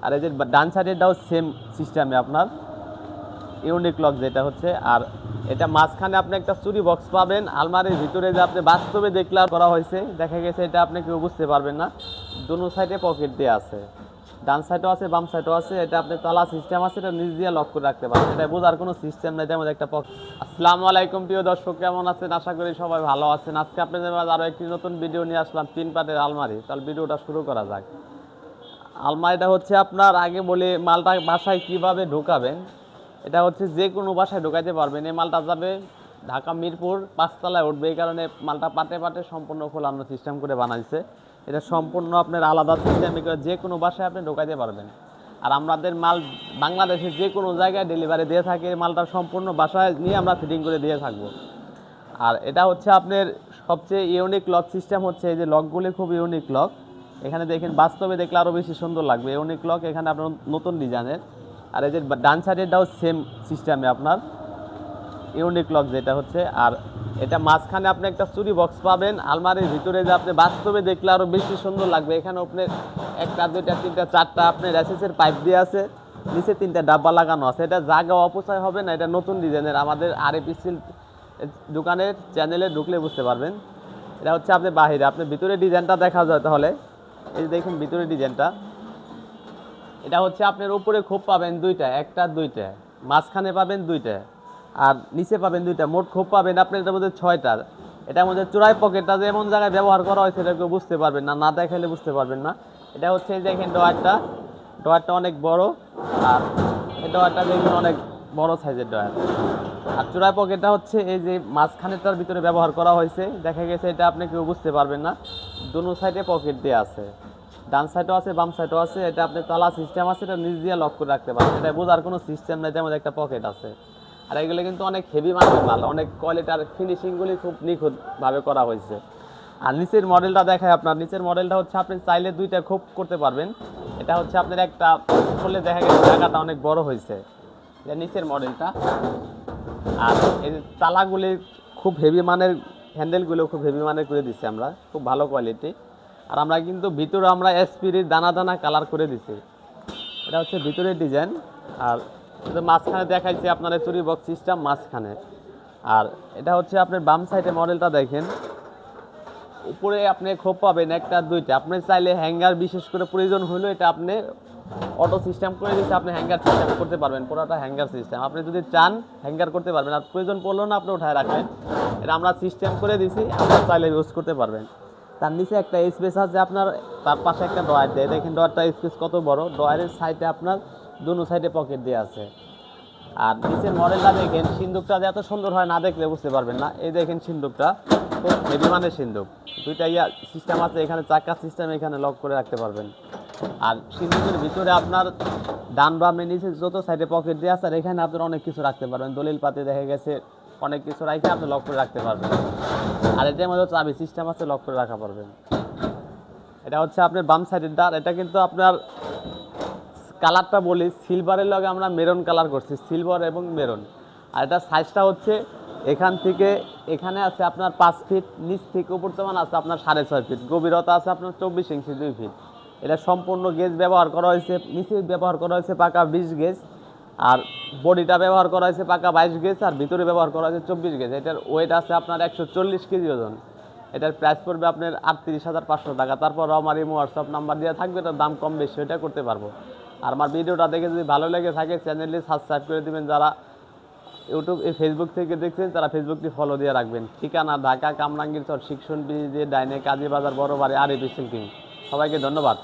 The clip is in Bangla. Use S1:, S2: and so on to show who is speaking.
S1: আর এই যে ডান সাইডেরটাও সেম সিস্টেমে আপনার ইউনিক লক যেটা হচ্ছে। আর এটা মাঝখানে আপনি একটা চুরি বক্স পাবেন, আলমারির ভিতরে যে আপনি বাস্তবে দেখলার করা হয়েছে, দেখা গেছে এটা আপনি কেউ বুঝতে পারবেন না। দুনো সাইডে পকেট দিয়ে আছে, ডান সাইডও আছে বাম সাইডও আছে। এটা আপনি তালা সিস্টেম আছে, এটা নিচ দিয়ে লক করে রাখতে পারেন, এটা বোঝার কোনো সিস্টেম নেই। যেমন একটা পকেট। আসসালামু আলাইকুম প্রিয় দর্শক, কেমন আছেন? আশা করি সবাই ভালো আছেন। আজকে আপনাদের মাঝে আরও একটি নতুন ভিডিও নিয়ে আসলাম, 3 পাটের আলমারি। তাহলে ভিডিওটা শুরু করা যাক। আলমারিটা হচ্ছে আপনার, আগে বলে মালটা বাসায় কিভাবে ঢোকাবেন। এটা হচ্ছে যে কোনো বাসায় ঢোকাইতে পারবেন। এই মালটা যাবে ঢাকা মিরপুর 5 তলায় উঠবে, এই কারণে মালটা পাটে পাটে সম্পূর্ণ খোলানো সিস্টেম করে বানাইছে। এটা সম্পূর্ণ আপনার আলাদা সিস্টেমে করে যে কোনো বাসায় আপনি ঢোকাইতে পারবেন। আর আমাদের মাল বাংলাদেশের যে কোনো জায়গায় ডেলিভারি দিয়ে থাকে, এই মালটা সম্পূর্ণ বাসায় নিয়ে আমরা ফিটিং করে দিয়ে থাকবো। আর এটা হচ্ছে আপনার সবচেয়ে ইউনিক লক সিস্টেম হচ্ছে এই যে লকগুলি খুব ইউনিক লক। এখানে দেখেন বাস্তবে দেখলে আরও বেশি সুন্দর লাগবে। ইউনিক লক এখানে আপনার নতুন ডিজাইনের। আর এই যে ডান সাইডেরটাও সেম সিস্টেমে আপনার ইউনিক লক যেটা হচ্ছে। আর এটা মাঝখানে আপনি একটা চুরি বক্স পাবেন, আলমারির ভিতরে যে আপনি বাস্তবে দেখলে আরও বেশি সুন্দর লাগবে। এখানে আপনার একটা দুইটা তিনটা চারটা আপনার এসএসের পাইপ দিয়ে আছে, নিচে 3টা ডাব্বা লাগানো আছে। এটা জায়গা অপচয় হবে না, এটা নতুন ডিজাইনের। আমাদের আরএপিসিল দোকানের চ্যানেলে ঢুকলে বুঝতে পারবেন। এটা হচ্ছে আপনি বাহিরে, আপনি ভিতরে ডিজাইনটা দেখা যায় তাহলে এই যে দেখুন ভিতরে ডিজাইনটা। এটা হচ্ছে আপনার উপরে খোপ পাবেন 2টা, একটা 2টা, মাঝখানে পাবেন 2টা, আর নিচে পাবেন 2টা, মোট খোপ পাবেন আপনার এটার মধ্যে 6টার। এটার মধ্যে চূড়ায় পকেটটা যে এমন জায়গায় ব্যবহার করা হয়েছে এটা কেউ বুঝতে পারবেন না, না দেখাইলে বুঝতে পারবেন না। এটা হচ্ছে দেখেন ডয়ারটা অনেক বড়, আর এই ডয়ারটা দেখবেন অনেক বড় সাইজের ডয়ার। আর চূড়ায় পকেটটা হচ্ছে এই যে মাঝখানেরটার ভিতরে ব্যবহার করা হয়েছে, দেখা গেছে এটা আপনি কেউ বুঝতে পারবেন না। দুনো সাইডে পকেট দিয়ে আছে, ডান সাইডও আছে বাম সাইডও আছে। এটা আপনি তালা সিস্টেম আছে, এটা নিচ দিয়ে লক করে রাখতে পারেন, এটা বোঝার কোনো সিস্টেম নেই। যেমন একটা পকেট আছে। আর এগুলো কিন্তু অনেক হেভি মানের মাল, অনেক কোয়ালিটি, আর ফিনিশিংগুলি খুব নিখুঁতভাবে করা হয়েছে। আর নিচের মডেলটা দেখায় আপনার। নিচের মডেলটা হচ্ছে আপনি চাইলে 2টা খোপ করতে পারবেন। এটা হচ্ছে আপনার একটা করলে দেখা গেছে জায়গাটা অনেক বড় হয়েছে। এটা নিচের মডেলটা। আর এই তালাগুলি খুব হেভি মানের, হ্যান্ডেলগুলো খুব হেভি মানের করে দিচ্ছি আমরা, খুব ভালো কোয়ালিটি। আর আমরা কিন্তু ভিতরে আমরা এসপিরির দানা দানা কালার করে দিছি। এটা হচ্ছে ভিতরের ডিজাইন। আর মাঝখানে দেখাইছি আপনার চুরি বক্স সিস্টেম মাঝখানে। আর এটা হচ্ছে আপনার বাম সাইডে মডেলটা দেখেন, উপরে আপনি খোপ পাবেন একটা 2টা। আপনি চাইলে হ্যাঙ্গার বিশেষ করে প্রয়োজন হলে এটা আপনি অটো সিস্টেম করে দিচ্ছে, আপনি হ্যাঙ্গার সিস্টেম করতে পারবেন, পুরোটা হ্যাঙ্গার সিস্টেম। আপনি যদি চান হ্যাঙ্গার করতে পারবেন, আর প্রয়োজন পড়লেও না আপনি উঠায় রাখবেন। এটা আমরা সিস্টেম করে দিছি, আপনার চাইলে ইউজ করতে পারবেন। তার নিচে একটা স্পেস আছে আপনার, তার পাশে একটা ডয়ার দেয়, দেখেন ডয়ারটা স্পেস কত বড়। ডয়ারের সাইডে আপনার দুনো সাইডে পকেট দিয়ে আছে। আর নিচের মডেলটা দেখেন, সিন্দুকটা যে এত সুন্দর হয় না দেখলে বুঝতে পারবেন না। এই দেখেন সিন্দুকটা খুব হেভি মানের সিন্দুক, 2টা সিস্টেম আছে, এখানে চাকা সিস্টেম, এখানে লক করে রাখতে পারবেন। আর সিন্দুকের ভিতরে আপনার ডান বামে নিচে যত সাইডে পকেট দিয়ে আছে, আর এখানে আপনার অনেক কিছু রাখতে পারবেন, দলিল পাতি দেখা গেছে অনেক কিছু রাখে আপনি লক করে রাখতে পারবেন। আর এটার মধ্যে চাবি সিস্টেম আছে, লক করে রাখা পারবেন। এটা হচ্ছে আপনার বাম সাইডের ডার। এটা কিন্তু আপনার কালারটা বলি, সিলভারের লগে আমরা মেরুন কালার করছি, সিলভার এবং মেরুন। আর এটা সাইজটা হচ্ছে এখান থেকে এখানে আছে আপনার 5 ফিট, নিচ থেকে উপর তেমন আছে আপনার 6.5 ফিট, গভীরতা আছে আপনার 24 ইঞ্চি 2 ফিট। এটা সম্পূর্ণ গেজ ব্যবহার করা হয়েছে, নিচে ব্যবহার করা হয়েছে পাকা 20 গেজ, আর বডিটা ব্যবহার করা হয়েছে পাকা 22 গেজ, আর ভিতরে ব্যবহার করা হয়েছে 24 গেজ। এটার ওয়েট আছে আপনার 140 কেজি ওজন। এটার প্রাইস পড়বে আপনার 38,500 টাকা। তারপর আমার এই হোয়াটসঅ্যাপ নাম্বার দেওয়া থাকবে, এটার দাম কম বেশি ওইটা করতে পারবো। আর আমার ভিডিওটা দেখে যদি ভালো লেগে থাকে চ্যানেলটি সাবস্ক্রাইব করে দেবেন। যারা ইউটিউব ফেসবুক থেকে দেখছেন তারা ফেসবুকটি ফলো দিয়ে রাখবেন। ঠিকানা ঢাকা কামরাঙ্গীর চর, শিক্ষণ ব্রিজের ডাইনে, কাজী বাজার, বড় বাড়ি, আরএপিসিল কিং। সবাইকে ধন্যবাদ।